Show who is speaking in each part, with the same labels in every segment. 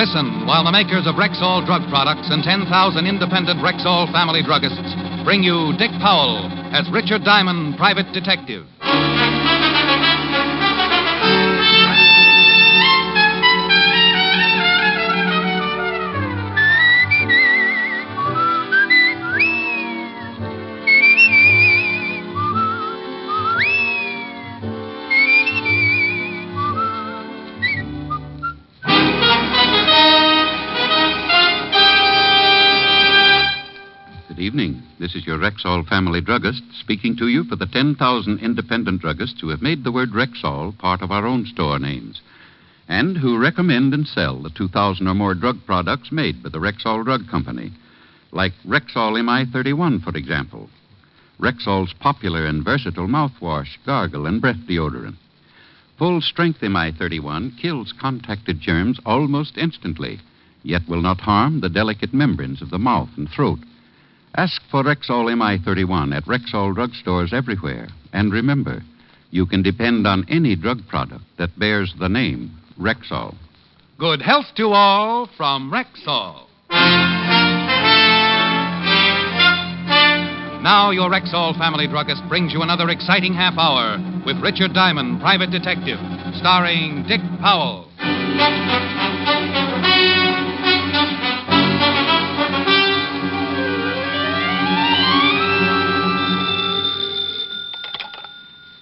Speaker 1: Listen while the makers of Rexall drug products and 10,000 independent Rexall family druggists bring you Dick Powell as Richard Diamond, private detective.
Speaker 2: Evening. This is your Rexall family druggist speaking to you for the 10,000 independent druggists who have made the word Rexall part of our own store names and who recommend and sell the 2,000 or more drug products made by the Rexall Drug Company, like Rexall MI31, for example, Rexall's popular and versatile mouthwash, gargle, and breath deodorant. Full-strength MI31 kills contacted germs almost instantly, yet will not harm the delicate membranes of the mouth and throat. Ask for Rexall MI31 at Rexall drugstores everywhere. And remember, you can depend on any drug product that bears the name Rexall.
Speaker 1: Good health to all from Rexall. Now your Rexall family druggist brings you another exciting half hour with Richard Diamond, private detective, starring Dick Powell.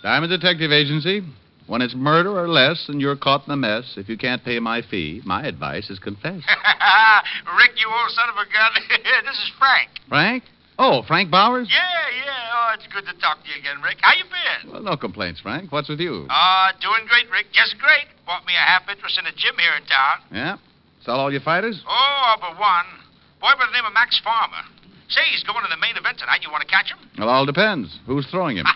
Speaker 3: Diamond Detective Agency. When it's murder or less and you're caught in a mess, if you can't pay my fee, my advice is confess.
Speaker 4: Rick, you old son of a gun. This is Frank.
Speaker 3: Frank? Oh, Frank Bowers?
Speaker 4: Yeah. Oh, it's good to talk to you again, Rick. How you been?
Speaker 3: Well, no complaints, Frank. What's with you?
Speaker 4: Doing great, Rick. Just great. Bought me a half interest in a gym here in town.
Speaker 3: Yeah? Sell all your fighters?
Speaker 4: Oh, all but one. Boy by the name of Max Farmer. Say, he's going to the main event tonight. You want to catch him?
Speaker 3: Well, all depends. Who's throwing him?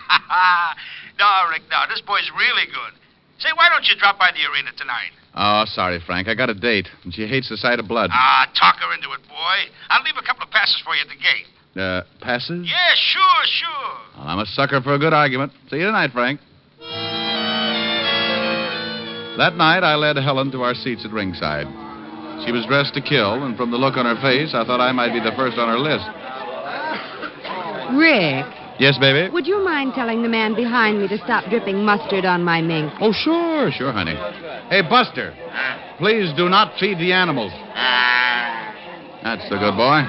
Speaker 4: No, Rick, no. This boy's really good. Say, why don't you drop by the arena tonight?
Speaker 3: Oh, sorry, Frank. I got a date, and she hates the sight of blood.
Speaker 4: Talk her into it, boy. I'll leave a couple of passes for you at the gate.
Speaker 3: Passes?
Speaker 4: Yeah, sure.
Speaker 3: Well, I'm a sucker for a good argument. See you tonight, Frank. That night, I led Helen to our seats at ringside. She was dressed to kill, and from the look on her face, I thought I might be the first on her list.
Speaker 5: Rick.
Speaker 3: Yes, baby?
Speaker 5: Would you mind telling the man behind me to stop dripping mustard on my mink?
Speaker 3: Oh, sure, honey. Hey, Buster, please do not feed the animals. That's the good boy.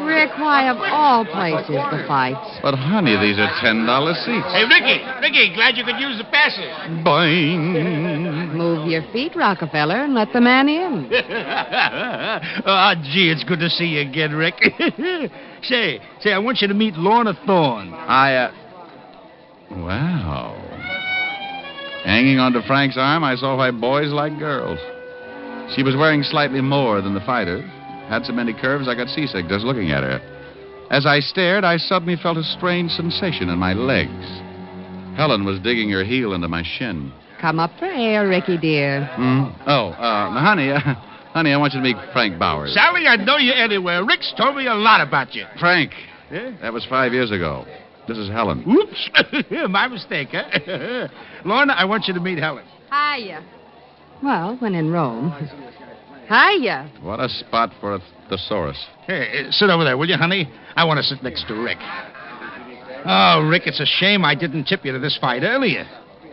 Speaker 5: Rick, why of all places the fights?
Speaker 3: But, honey, these are $10 seats.
Speaker 4: Hey, Ricky, glad you could use the passes.
Speaker 3: Boing.
Speaker 5: Move your feet, Rockefeller, and let the man in.
Speaker 4: Gee, it's good to see you again, Rick. Say, I want you to meet Lorna Thorne.
Speaker 3: Wow. Hanging onto Frank's arm, I saw why boys like girls. She was wearing slightly more than the fighters. Had so many curves I got seasick just looking at her. As I stared, I suddenly felt a strange sensation in my legs. Helen was digging her heel into my shin.
Speaker 5: Come up for air, Ricky, dear.
Speaker 3: Honey, I want you to meet Frank Bowers.
Speaker 4: Sally, I know you anywhere. Rick's told me a lot about you.
Speaker 3: Frank.
Speaker 4: Yeah?
Speaker 3: That was 5 years ago. This is Helen.
Speaker 4: Oops. My mistake, huh? Lorna, I want you to meet Helen.
Speaker 5: Hiya. Well, when in Rome. Hiya.
Speaker 3: What a spot for a thesaurus.
Speaker 4: Hey, sit over there, will you, honey? I want to sit next to Rick. Oh, Rick, it's a shame I didn't tip you to this fight earlier.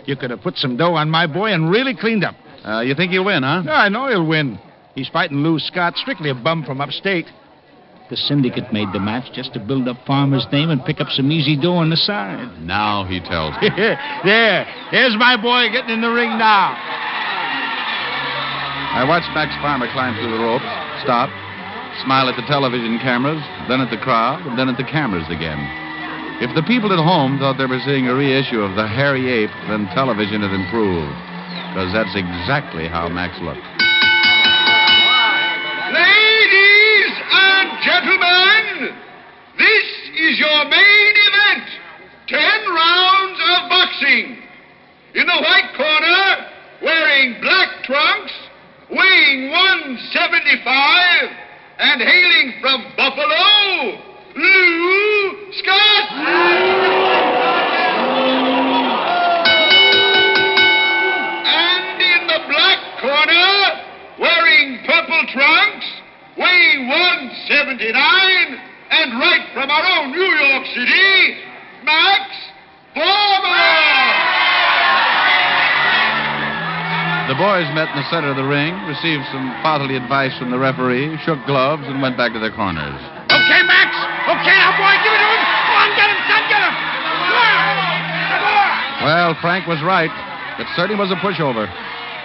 Speaker 4: You could have put some dough on my boy and really cleaned up.
Speaker 3: You think he'll win, huh?
Speaker 4: No, I know he'll win. He's fighting Lou Scott, strictly a bum from upstate. The syndicate made the match just to build up Farmer's name and pick up some easy dough on the side.
Speaker 3: Now he tells me.
Speaker 4: There's my boy getting in the ring now.
Speaker 3: I watched Max Farmer climb through the ropes, stop, smile at the television cameras, then at the crowd, and then at the cameras again. If the people at home thought they were seeing a reissue of The Hairy Ape, then television had improved. Because that's exactly how Max looked.
Speaker 6: Ladies and gentlemen, this is your main event. 10 rounds of boxing. In the white corner, wearing black trunks, weighing 175, and hailing from Buffalo, Lou Scott. And in the black corner, wearing purple City, Max Farmer!
Speaker 3: The boys met in the center of the ring, received some fatherly advice from the referee, shook gloves, and went back to their corners.
Speaker 4: Okay, Max. Okay, now, boy, give it to him. Go on, get him, son, get him. Come on. Come on.
Speaker 3: Well, Frank was right. It certainly was a pushover.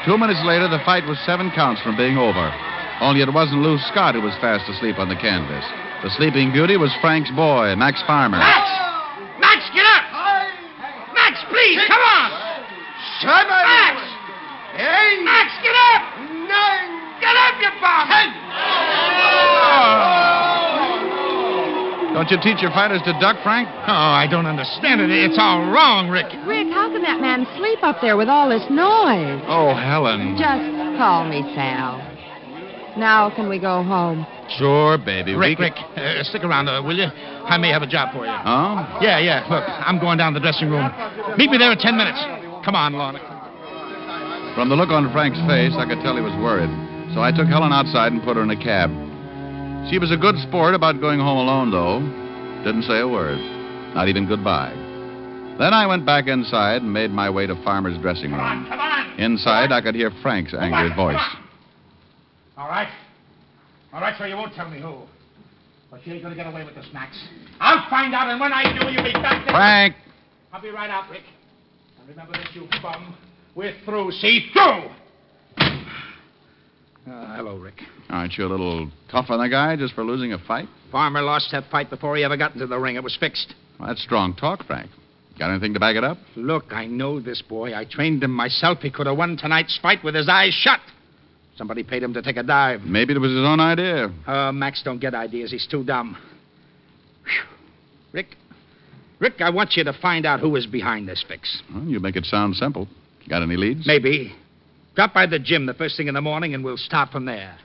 Speaker 3: 2 minutes later, the fight was 7 counts from being over. Only it wasn't Lou Scott who was fast asleep on the canvas. The sleeping beauty was Frank's boy, Max Farmer.
Speaker 4: Max! Max, get up! Max, please, come on! Max! Max, get up! Get up, you bum!
Speaker 3: Don't you teach your fighters to duck, Frank?
Speaker 4: Oh, I don't understand it. It's all wrong, Rick.
Speaker 5: Rick, how can that man sleep up there with all this noise?
Speaker 3: Oh, Helen.
Speaker 5: Just call me Sal. Now can we go home?
Speaker 3: Sure, baby.
Speaker 4: Rick, stick around, will you? I may have a job for you.
Speaker 3: Oh?
Speaker 4: Yeah. Look, I'm going down to the dressing room. Meet me there in 10 minutes. Come on, Lorna.
Speaker 3: From the look on Frank's face, I could tell he was worried. So I took Helen outside and put her in a cab. She was a good sport about going home alone, though. Didn't say a word. Not even goodbye. Then I went back inside and made my way to Farmer's dressing room.
Speaker 4: Come on.
Speaker 3: Inside, I could hear Frank's angry voice.
Speaker 4: All right, so you won't tell me who. But you ain't going to get away with this, Max. I'll find out, and when I do, you'll be back there.
Speaker 3: Frank!
Speaker 4: I'll be right out, Rick. And remember this, you bum. We're through. See, through! Hello, Rick.
Speaker 3: Aren't you a little tough on the guy just for losing a fight?
Speaker 4: Farmer lost that fight before he ever got into the ring. It was fixed.
Speaker 3: Well, that's strong talk, Frank. Got anything to back it up?
Speaker 4: Look, I know this boy. I trained him myself. He could have won tonight's fight with his eyes shut. Somebody paid him to take a dive.
Speaker 3: Maybe it was his own idea.
Speaker 4: Max don't get ideas. He's too dumb. Whew. Rick, I want you to find out who is behind this fix.
Speaker 3: Well, you make it sound simple. You got any leads?
Speaker 4: Maybe. Drop by the gym the first thing in the morning, and we'll start from there.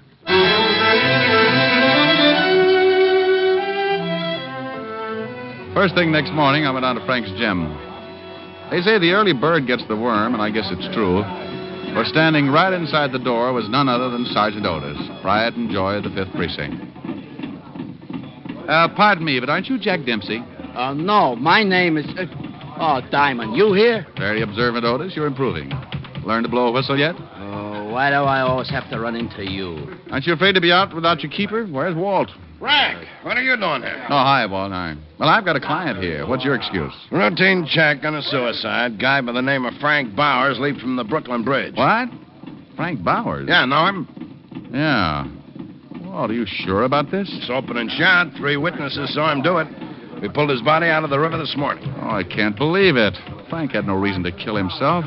Speaker 3: First thing next morning, I went down to Frank's gym. They say the early bird gets the worm, and I guess it's true. For standing right inside the door was none other than Sergeant Otis, pride and joy of the 5th Precinct. Pardon me, but aren't you Jack Dempsey?
Speaker 7: No, my name is... Diamond. You here?
Speaker 3: Very observant, Otis. You're improving. Learned to blow a whistle yet?
Speaker 7: Why do I always have to run into you?
Speaker 3: Aren't you afraid to be out without your keeper? Where's Walt?
Speaker 6: Frank, what are you doing here?
Speaker 3: Oh, hi, Walt. Hi. Well, I've got a client here. What's your excuse?
Speaker 8: Routine check on a suicide. Guy by the name of Frank Bowers leaped from the Brooklyn Bridge.
Speaker 3: What? Frank Bowers?
Speaker 8: Yeah, know him?
Speaker 3: Yeah. Walt, are you sure about this?
Speaker 8: It's open and shut. 3 witnesses saw him do it. We pulled his body out of the river this morning.
Speaker 3: Oh, I can't believe it. Frank had no reason to kill himself.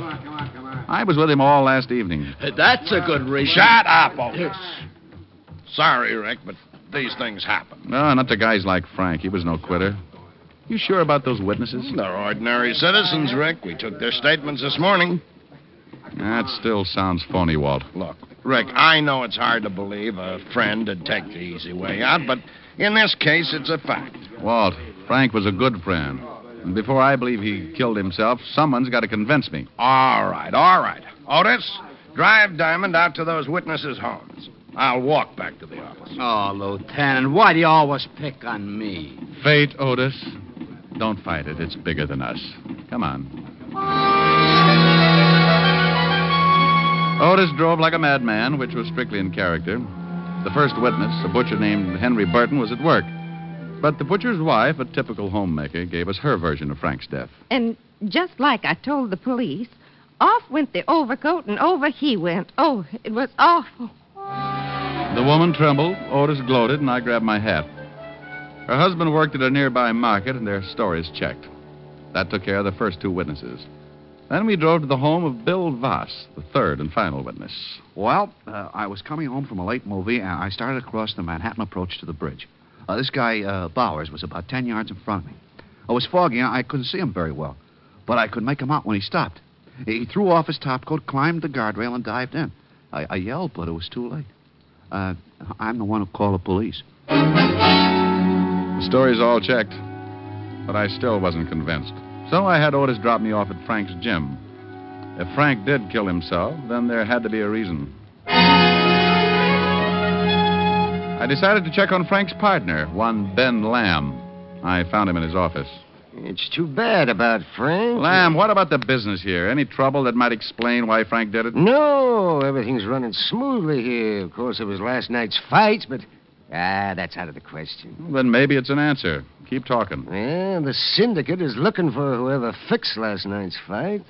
Speaker 3: I was with him all last evening.
Speaker 7: That's a good reason.
Speaker 8: Shut up, Otis. Sorry, Rick, but these things happen.
Speaker 3: No, not to guys like Frank. He was no quitter. You sure about those witnesses?
Speaker 8: They're ordinary citizens, Rick. We took their statements this morning.
Speaker 3: That still sounds phony, Walt.
Speaker 8: Look, Rick, I know it's hard to believe a friend would take the easy way out, but in this case, it's a fact.
Speaker 3: Walt, Frank was a good friend. And before I believe he killed himself, someone's got to convince me.
Speaker 8: All right. Otis, drive Diamond out to those witnesses' homes. I'll walk back to the office.
Speaker 7: Oh, Lieutenant, why do you always pick on me?
Speaker 3: Fate, Otis. Don't fight it. It's bigger than us. Come on. Otis drove like a madman, which was strictly in character. The first witness, a butcher named Henry Burton, was at work. But the butcher's wife, a typical homemaker, gave us her version of Frank's death.
Speaker 5: And just like I told the police, off went the overcoat and over he went. Oh, it was awful.
Speaker 3: The woman trembled, Otis gloated, and I grabbed my hat. Her husband worked at a nearby market, and their stories checked. That took care of the first 2 witnesses. Then we drove to the home of Bill Voss, the third and final witness.
Speaker 9: Well, I was coming home from a late movie, and I started across the Manhattan approach to the bridge. This guy, Bowers, was about 10 yards in front of me. It was foggy, and I couldn't see him very well. But I could make him out when he stopped. He threw off his topcoat, climbed the guardrail, and dived in. I yelled, but it was too late. I'm the one who called the police.
Speaker 3: The stories all checked, but I still wasn't convinced. So I had Otis drop me off at Frank's gym. If Frank did kill himself, then there had to be a reason. I decided to check on Frank's partner, one Ben Lamb. I found him in his office.
Speaker 6: It's too bad about Frank.
Speaker 3: Lamb, what about the business here? Any trouble that might explain why Frank did it?
Speaker 6: No, everything's running smoothly here. Of course, it was last night's fight, but that's out of the question.
Speaker 3: Well, then maybe it's an answer. Keep talking.
Speaker 6: Well, the syndicate is looking for whoever fixed last night's fight.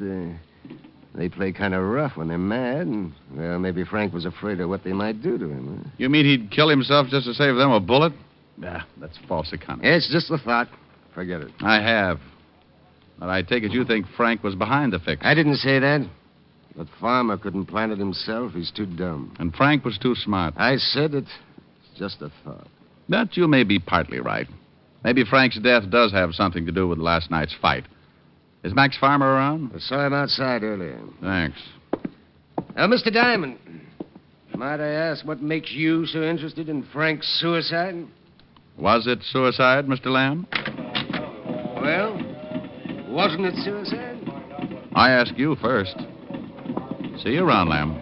Speaker 6: They play kind of rough when they're mad, and, well, maybe Frank was afraid of what they might do to him. Huh?
Speaker 3: You mean he'd kill himself just to save them a bullet? That's false economy.
Speaker 6: It's just a thought. Forget it.
Speaker 3: I have. But I take it you think Frank was behind the fix.
Speaker 6: I didn't say that. But Farmer couldn't plan it himself. He's too dumb.
Speaker 3: And Frank was too smart.
Speaker 6: I said it's just a thought.
Speaker 3: That you may be partly right. Maybe Frank's death does have something to do with last night's fight. Is Max Farmer around?
Speaker 6: I saw him outside earlier.
Speaker 3: Thanks.
Speaker 6: Mr. Diamond, might I ask what makes you so interested in Frank's suicide?
Speaker 3: Was it suicide, Mr. Lamb?
Speaker 6: Well, wasn't it suicide?
Speaker 3: I ask you first. See you around, Lamb.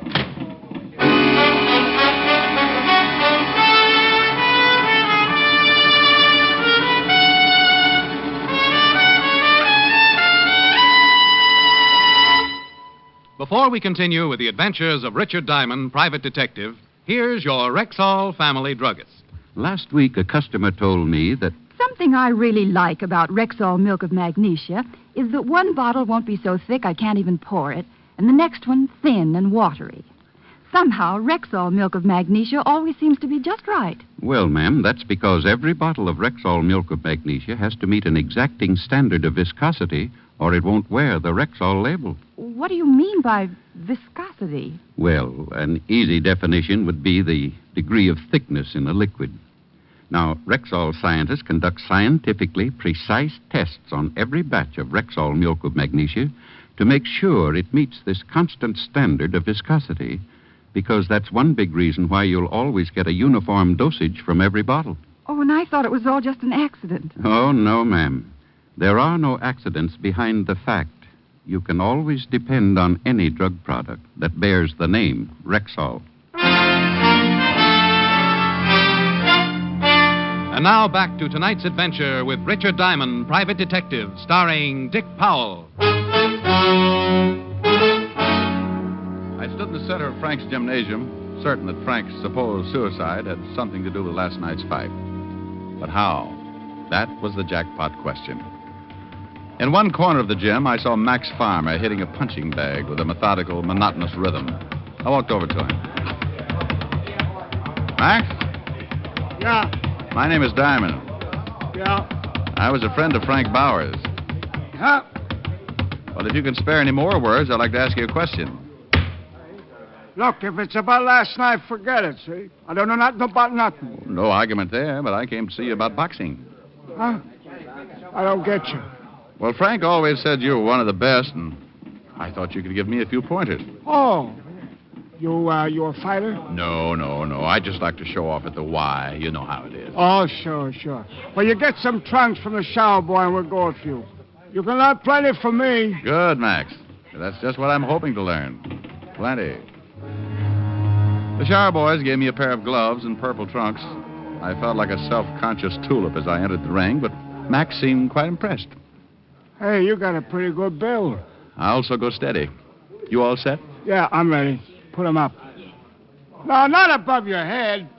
Speaker 1: Before we continue with the adventures of Richard Diamond, private detective, here's your Rexall family druggist.
Speaker 2: Last week, a customer told me that
Speaker 10: something I really like about Rexall milk of magnesia is that one bottle won't be so thick I can't even pour it, and the next one thin and watery. Somehow, Rexall milk of magnesia always seems to be just right.
Speaker 2: Well, ma'am, that's because every bottle of Rexall milk of magnesia has to meet an exacting standard of viscosity, or it won't wear the Rexall label.
Speaker 10: What do you mean by viscosity?
Speaker 2: Well, an easy definition would be the degree of thickness in a liquid. Now, Rexall scientists conduct scientifically precise tests on every batch of Rexall milk of magnesia to make sure it meets this constant standard of viscosity, because that's one big reason why you'll always get a uniform dosage from every bottle.
Speaker 10: Oh, and I thought it was all just an accident.
Speaker 2: Oh, no, ma'am. There are no accidents behind the fact. You can always depend on any drug product that bears the name Rexall.
Speaker 1: And now back to tonight's adventure with Richard Diamond, private detective, starring Dick Powell.
Speaker 3: I stood in the center of Frank's gymnasium, certain that Frank's supposed suicide had something to do with last night's fight. But how? That was the jackpot question. In one corner of the gym, I saw Max Farmer hitting a punching bag with a methodical, monotonous rhythm. I walked over to him. Max?
Speaker 11: Yeah.
Speaker 3: My name is Diamond.
Speaker 11: Yeah.
Speaker 3: I was a friend of Frank Bowers.
Speaker 11: Huh?
Speaker 3: Well, if you can spare any more words, I'd like to ask you a question.
Speaker 11: Look, if it's about last night, forget it, see? I don't know nothing about nothing.
Speaker 3: No argument there, but I came to see you about boxing.
Speaker 11: Huh? I don't get you.
Speaker 3: Well, Frank always said you were one of the best, and I thought you could give me a few pointers.
Speaker 11: Oh. You a fighter?
Speaker 3: No. I just like to show off at the Y. You know how it is.
Speaker 11: Oh, sure. Well, you get some trunks from the shower boy, and we'll go with you. You can learn plenty from me.
Speaker 3: Good, Max. That's just what I'm hoping to learn. Plenty. The shower boys gave me a pair of gloves and purple trunks. I felt like a self-conscious tulip as I entered the ring, but Max seemed quite impressed.
Speaker 11: Hey, you got a pretty good build.
Speaker 3: I also go steady. You all set?
Speaker 11: Yeah, I'm ready. Put 'em up. No, not above your head.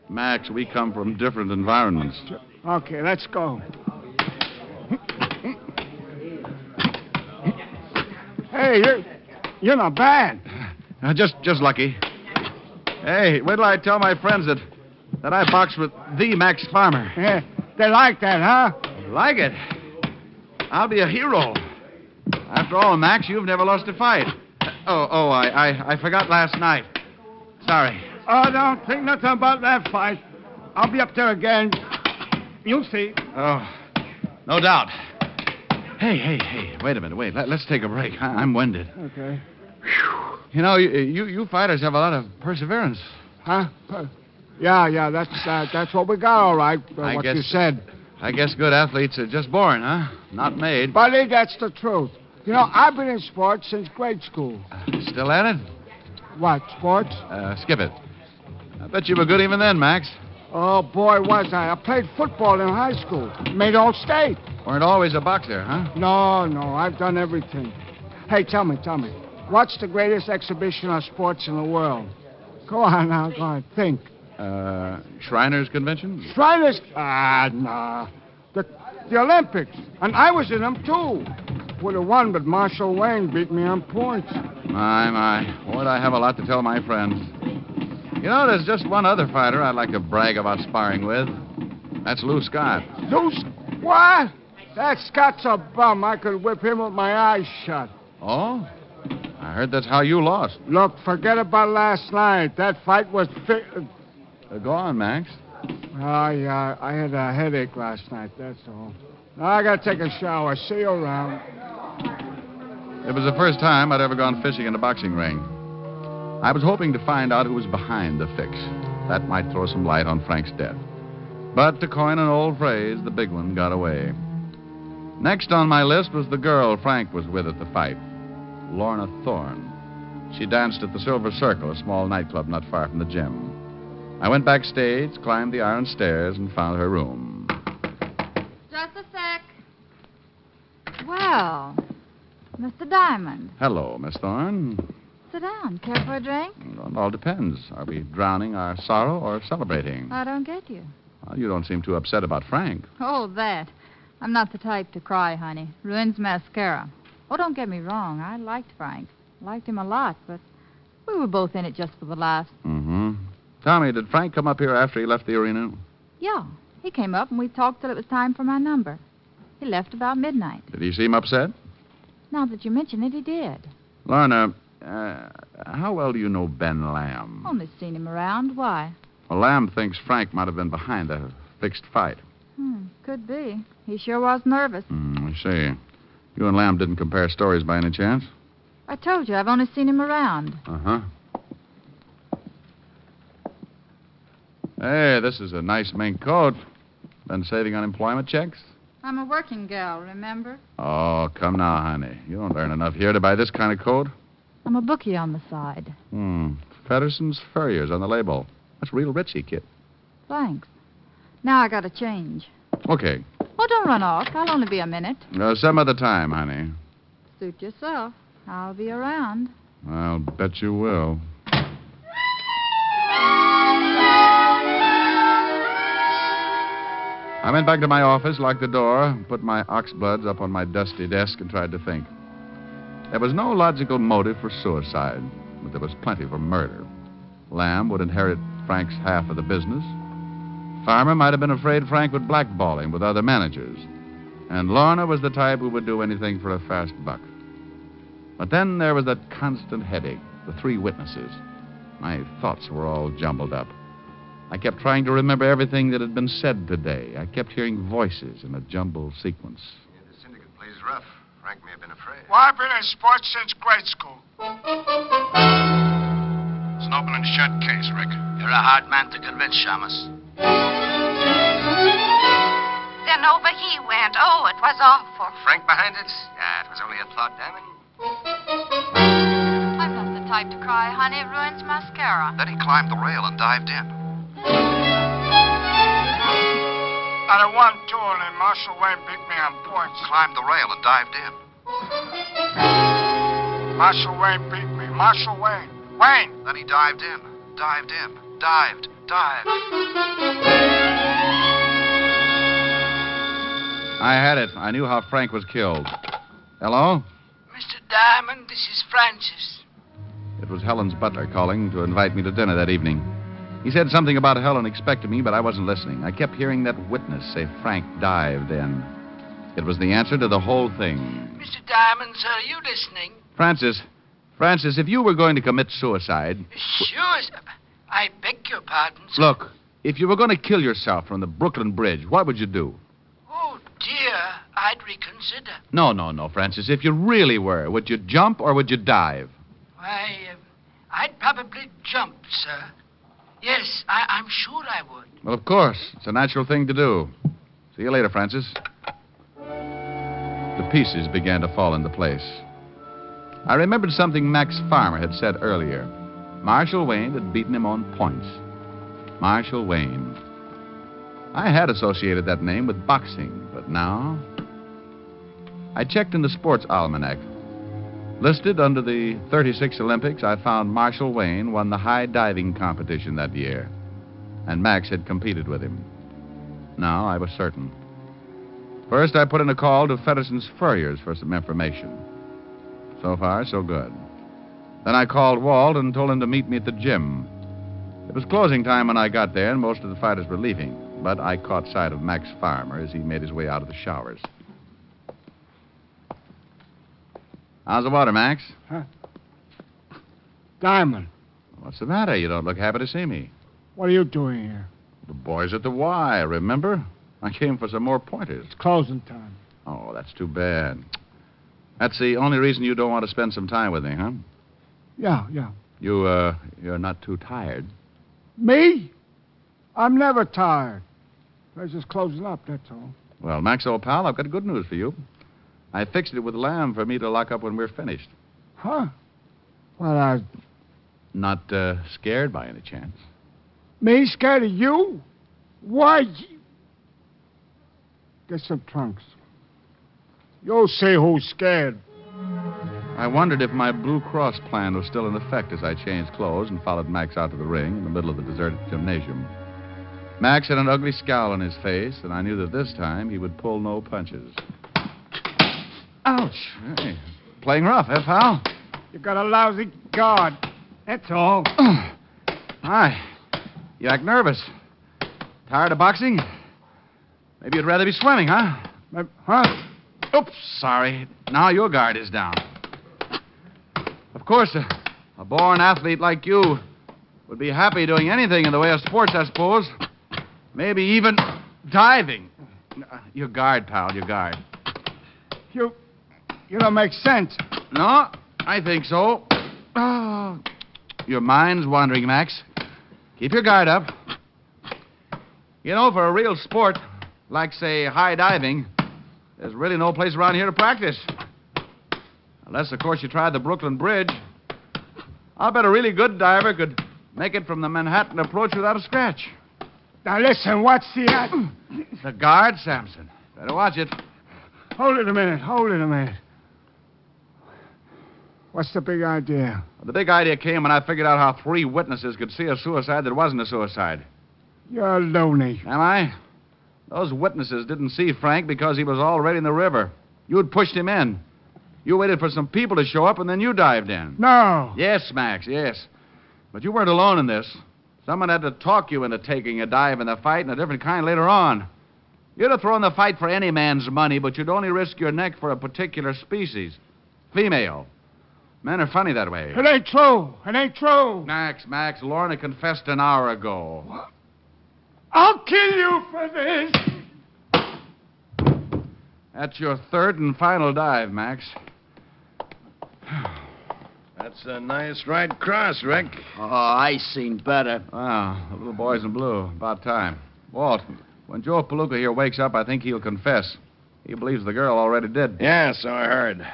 Speaker 3: Max, we come from different environments.
Speaker 11: Okay, let's go. Hey, you're not bad.
Speaker 3: Just lucky. Hey, wait till I tell my friends that I boxed with the Max Farmer.
Speaker 11: Yeah, they like that, huh?
Speaker 3: Like it? I'll be a hero. After all, Max, you've never lost a fight. I forgot last night. Sorry.
Speaker 11: Oh, don't think nothing about that fight. I'll be up there again. You'll see.
Speaker 3: Oh, no doubt. Hey, wait a minute. Wait, let's take a break. I'm winded.
Speaker 11: Okay.
Speaker 3: Whew. You know, you fighters have a lot of perseverance.
Speaker 11: Huh? Yeah, that's what we got, all right, what you said.
Speaker 3: I guess good athletes are just born, huh? Not made.
Speaker 11: Buddy, that's the truth. You know, I've been in sports since grade school.
Speaker 3: Still at it?
Speaker 11: What, sports?
Speaker 3: Skip it. I bet you were good even then, Max.
Speaker 11: Oh, boy, was I. I played football in high school. Made all state.
Speaker 3: Weren't always a boxer, huh?
Speaker 11: No, I've done everything. Hey, tell me. What's the greatest exhibition of sports in the world? Go on now, go on. Think.
Speaker 3: Shriners Convention?
Speaker 11: Shriners? Nah. The Olympics. And I was in them, too. Would have won, but Marshall Wayne beat me on points.
Speaker 3: My. Boy, I have a lot to tell my friends. You know, there's just one other fighter I'd like to brag about sparring with. That's Lou Scott.
Speaker 11: What? That Scott's a bum. I could whip him with my eyes shut.
Speaker 3: Oh? I heard that's how you lost.
Speaker 11: Look, forget about last night. That fight was...
Speaker 3: Go on, Max.
Speaker 11: Oh, yeah, I had a headache last night, that's all. Now I gotta take a shower. See you around.
Speaker 3: It was the first time I'd ever gone fishing in a boxing ring. I was hoping to find out who was behind the fix. That might throw some light on Frank's death. But to coin an old phrase, the big one got away. Next on my list was the girl Frank was with at the fight, Lorna Thorne. She danced at the Silver Circle, a small nightclub not far from the gym. I went backstage, climbed the iron stairs, and found her room.
Speaker 10: Just a sec. Well, Mr. Diamond.
Speaker 3: Hello, Miss Thorne.
Speaker 10: Sit down. Care for a drink?
Speaker 3: It all depends. Are we drowning our sorrow or celebrating?
Speaker 10: I don't get you.
Speaker 3: Well, you don't seem too upset about Frank.
Speaker 10: Oh, that. I'm not the type to cry, honey. Ruins mascara. Oh, don't get me wrong. I liked Frank. Liked him a lot, but we were both in it just for the laughs.
Speaker 3: Mm-hmm. Tommy, did Frank come up here after he left the arena?
Speaker 10: Yeah. He came up and we talked till it was time for my number. He left about midnight.
Speaker 3: Did he seem upset?
Speaker 10: Now that you mention it, he did.
Speaker 3: Lorna, how well do you know Ben Lamb?
Speaker 10: Only seen him around. Why?
Speaker 3: Well, Lamb thinks Frank might have been behind the fixed fight.
Speaker 10: Could be. He sure was nervous.
Speaker 3: I see. You and Lamb didn't compare stories by any chance?
Speaker 10: I told you, I've only seen him around.
Speaker 3: Uh-huh. Hey, this is a nice mink coat. Been saving on employment checks?
Speaker 10: I'm a working gal, remember?
Speaker 3: Oh, come now, honey. You don't earn enough here to buy this kind of coat.
Speaker 10: I'm a bookie on the side.
Speaker 3: Fedderson's Furriers on the label. That's real richy, kid.
Speaker 10: Thanks. Now I gotta change.
Speaker 3: Okay.
Speaker 10: Oh, don't run off. I'll only be a minute.
Speaker 3: Some other time, honey.
Speaker 10: Suit yourself. I'll be around.
Speaker 3: I'll bet you will. I went back to my office, locked the door, put my oxbloods up on my dusty desk, and tried to think. There was no logical motive for suicide, but there was plenty for murder. Lamb would inherit Frank's half of the business. Farmer might have been afraid Frank would blackball him with other managers. And Lorna was the type who would do anything for a fast buck. But then there was that constant headache, the three witnesses. My thoughts were all jumbled up. I kept trying to remember everything that had been said today. I kept hearing voices in a jumbled sequence.
Speaker 6: Yeah, the syndicate plays rough. Frank may have been afraid.
Speaker 11: Well, I've been in sports since grade school.
Speaker 8: It's an open and shut case, Rick.
Speaker 7: You're a hard man to convince, Shamus.
Speaker 5: Then over he went. Oh, it was awful.
Speaker 6: Frank behind it? Yeah, it was only a thought, Diamond.
Speaker 10: I'm not the type to cry, honey. It ruins mascara.
Speaker 9: Then he climbed the rail and dived in.
Speaker 11: I won, too, and Marshall Wayne beat me on points.
Speaker 9: Climbed the rail and dived in.
Speaker 11: Marshall Wayne beat me. Marshall Wayne. Wayne!
Speaker 9: Then he dived in. Dived.
Speaker 3: I had it. I knew how Frank was killed. Hello?
Speaker 12: Mr. Diamond, this is Francis.
Speaker 3: It was Helen's butler calling to invite me to dinner that evening. He said something about Helen expecting me, but I wasn't listening. I kept hearing that witness say Frank dived in. It was the answer to the whole thing.
Speaker 12: Mr. Diamond, sir, are you listening?
Speaker 3: Francis, if you were going to commit suicide...
Speaker 12: Sure, sir. I beg your pardon, sir.
Speaker 3: Look, if you were going to kill yourself from the Brooklyn Bridge, what would you do?
Speaker 12: Oh, dear, I'd reconsider.
Speaker 3: No, Francis. If you really were, would you jump or would you dive?
Speaker 12: Why, I'd probably jump, sir. Yes, I'm sure I would.
Speaker 3: Well, of course. It's a natural thing to do. See you later, Francis. The pieces began to fall into place. I remembered something Max Farmer had said earlier. Marshall Wayne had beaten him on points. Marshall Wayne. I had associated that name with boxing, but now... I checked in the sports almanac. Listed under the 36 Olympics, I found Marshall Wayne won the high diving competition that year, and Max had competed with him. Now I was certain. First, I put in a call to Fedderson's Furriers for some information. So far, so good. Then I called Walt and told him to meet me at the gym. It was closing time when I got there, and most of the fighters were leaving, but I caught sight of Max Farmer as he made his way out of the showers. How's the water, Max?
Speaker 11: Huh? Diamond,
Speaker 3: What's the matter? You don't look happy to see me.
Speaker 11: what are you doing here?
Speaker 3: The boys at the Y, remember? I came for some more pointers.
Speaker 11: It's closing time.
Speaker 3: Oh, that's too bad. That's the only reason you don't want to spend some time with me, huh?
Speaker 11: Yeah.
Speaker 3: You're not too tired.
Speaker 11: Me? I'm never tired. Place is closing up, that's all.
Speaker 3: Well, Max, old pal, I've got good news for you. I fixed it with Lamb for me to lock up when we're finished.
Speaker 11: Huh? Well,
Speaker 3: Not scared by any chance?
Speaker 11: me scared of you? Why? Get some trunks. You'll see who's scared.
Speaker 3: I wondered if my Blue Cross plan was still in effect as I changed clothes and followed Max out to the ring in the middle of the deserted gymnasium. Max had an ugly scowl on his face, and I knew that this time he would pull no punches. Ouch. Hey, playing rough, eh, pal?
Speaker 11: You got a lousy guard. That's all.
Speaker 3: Hi. You act nervous. Tired of boxing? Maybe you'd rather be swimming, huh?
Speaker 11: Huh?
Speaker 3: Oops, sorry. Now your guard is down. Of course, a born athlete like you would be happy doing anything in the way of sports, I suppose. Maybe even diving. Your guard, pal, your guard.
Speaker 11: You don't make sense.
Speaker 3: No, I think so. Oh, your mind's wandering, Max. Keep your guard up. You know, for a real sport, like, say, high diving, there's really no place around here to practice. Unless, of course, you tried the Brooklyn Bridge. I'll bet a really good diver could make it from the Manhattan approach without a scratch.
Speaker 11: Now, listen, what's the...
Speaker 3: The guard, Samson. Better watch it.
Speaker 11: Hold it a minute. What's the big idea?
Speaker 3: The big idea came when I figured out how 3 witnesses could see a suicide that wasn't a suicide.
Speaker 11: You're loony.
Speaker 3: Am I? Those witnesses didn't see Frank because he was already in the river. You'd pushed him in. You waited for some people to show up, and then you dived in.
Speaker 11: No.
Speaker 3: Yes, Max, yes. But you weren't alone in this. Someone had to talk you into taking a dive in the fight, and a different kind later on. You'd have thrown the fight for any man's money, but you'd only risk your neck for a particular species. Female. Men are funny that way.
Speaker 11: It ain't true.
Speaker 3: Max, Lorna confessed an hour ago.
Speaker 11: What? I'll kill you for this.
Speaker 3: That's your 3rd and final dive, Max.
Speaker 8: That's a nice right cross, Rick.
Speaker 7: Oh, I seen better.
Speaker 3: Ah, the little boys in blue. About time. Walt, when Joe Palooka here wakes up, I think he'll confess. He believes the girl already did.
Speaker 8: Yeah, so I heard.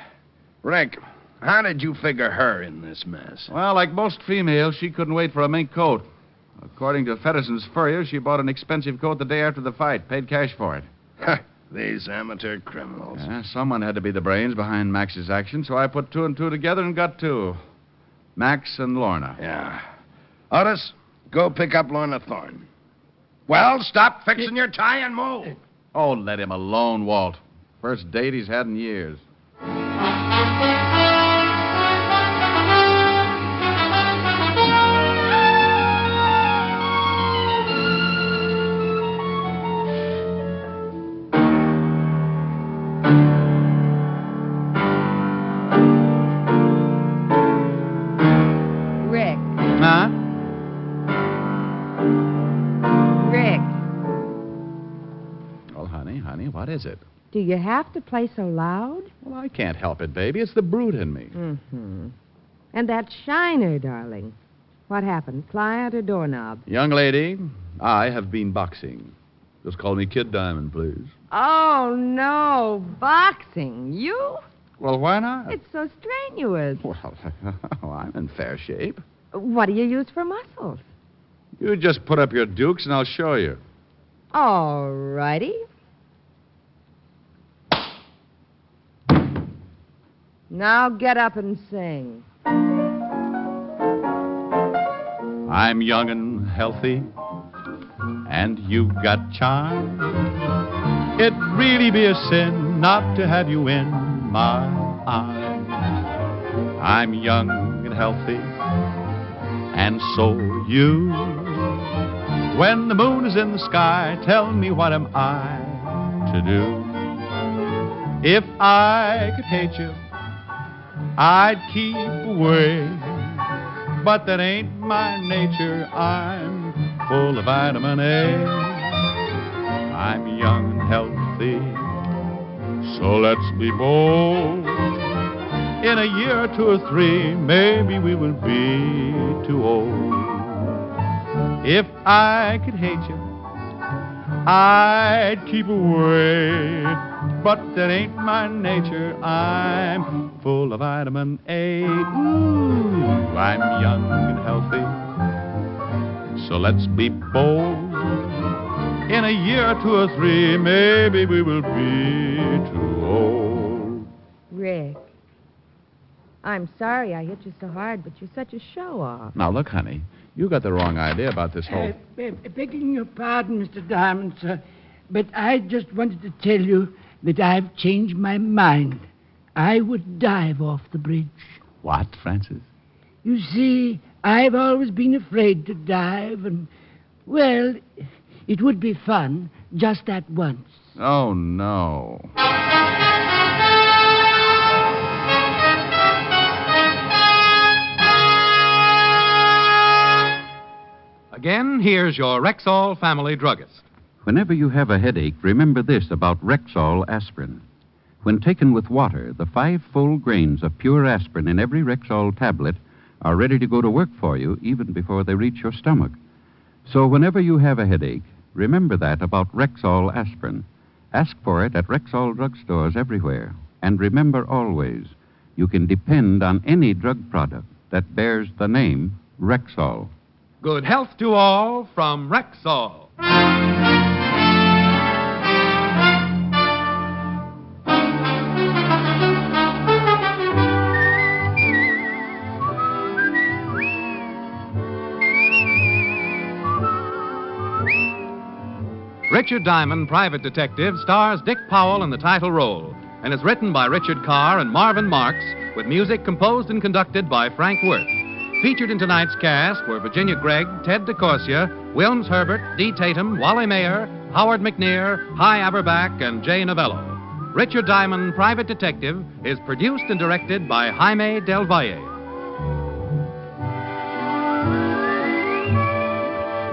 Speaker 8: Rick, how did you figure her in this mess?
Speaker 3: Well, like most females, she couldn't wait for a mink coat. According to Fedderson's Furrier, she bought an expensive coat the day after the fight, paid cash for it.
Speaker 8: These amateur criminals.
Speaker 3: Yeah, someone had to be the brains behind Max's action, so I put 2 and 2 together and got 2. Max and Lorna.
Speaker 8: Yeah. Otis, go pick up Lorna Thorne. Well, stop fixing your tie and move.
Speaker 3: Oh, let him alone, Walt. First date he's had in years.
Speaker 5: Rick.
Speaker 3: Huh?
Speaker 5: Rick,
Speaker 3: Well, honey, what is it?
Speaker 5: do you have to play so loud?
Speaker 3: Well, I can't help it, baby. It's the brute in me.
Speaker 5: Mm-hmm. And that shiner, darling. What happened? Client or doorknob?
Speaker 3: Young lady, I have been boxing. Just call me Kid Diamond, please.
Speaker 5: Oh, no. Boxing. You?
Speaker 3: Well, why not?
Speaker 5: It's so strenuous.
Speaker 3: Well, I'm in fair shape.
Speaker 5: What do you use for muscles?
Speaker 3: You just put up your dukes and I'll show you.
Speaker 5: All righty. Now get up and sing.
Speaker 13: I'm young and healthy, and you've got charm. It'd really be a sin not to have you in my arms. I'm young and healthy, and so are you. When the moon is in the sky, tell me what am I to do? If I could hate you, I'd keep away. But that ain't my nature. I'm full of vitamin A. I'm young and healthy, so let's be bold. In a year or 2 or 3, maybe we will be too old. If I could hate you, I'd keep away. But that ain't my nature. I'm full of vitamin A. Ooh, I'm young and healthy, so let's be bold. In a year or 2 or 3, maybe we will be too old.
Speaker 5: Rick, I'm sorry I hit you so hard, but you're such a show-off.
Speaker 3: Now, look, honey, you got the wrong idea about this whole...
Speaker 12: Begging your pardon, Mr. Diamond, sir, but I just wanted to tell you that I've changed my mind. I would dive off the bridge.
Speaker 3: What, Francis?
Speaker 12: You see, I've always been afraid to dive, and, well, it would be fun just that once.
Speaker 3: Oh, no.
Speaker 1: Again, here's your Rexall family druggist.
Speaker 2: Whenever you have a headache, remember this about Rexall aspirin. When taken with water, the 5 full grains of pure aspirin in every Rexall tablet are ready to go to work for you even before they reach your stomach. So whenever you have a headache, remember that about Rexall aspirin. Ask for it at Rexall drugstores everywhere. And remember always, you can depend on any drug product that bears the name Rexall.
Speaker 1: Good health to all from Rexall. Richard Diamond, Private Detective, stars Dick Powell in the title role and is written by Richard Carr and Marvin Marks with music composed and conducted by Frank Worth. Featured in tonight's cast were Virginia Gregg, Ted DeCorsia, Wilms Herbert, Dee Tatum, Wally Mayer, Howard McNear, Hy Aberback, and Jay Novello. Richard Diamond, Private Detective, is produced and directed by Jaime Del Valle.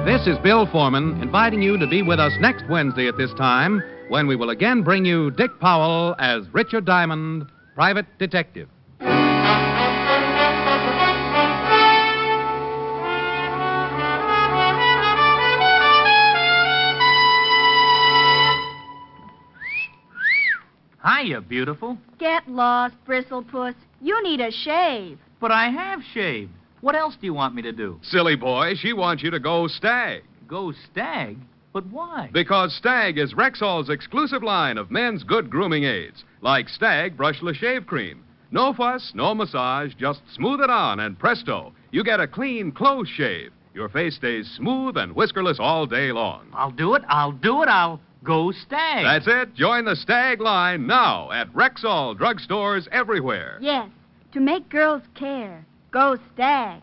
Speaker 1: This is Bill Foreman inviting you to be with us next Wednesday at this time when we will again bring you Dick Powell as Richard Diamond, Private Detective.
Speaker 14: Hiya, beautiful.
Speaker 10: Get lost, Bristlepuss. You need a shave.
Speaker 14: But I have shaved. What else do you want me to do?
Speaker 15: Silly boy, she wants you to go Stag.
Speaker 14: Go Stag? But why?
Speaker 15: Because Stag is Rexall's exclusive line of men's good grooming aids, like Stag Brushless Shave Cream. No fuss, no massage, just smooth it on, and presto, you get a clean, close shave. Your face stays smooth and whiskerless all day long.
Speaker 14: I'll do it. I'll go Stag.
Speaker 15: That's it. Join the Stag line now at Rexall drugstores everywhere.
Speaker 10: Yes, to make girls care. Go Stag.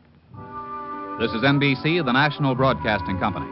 Speaker 1: This is NBC, the National Broadcasting Company.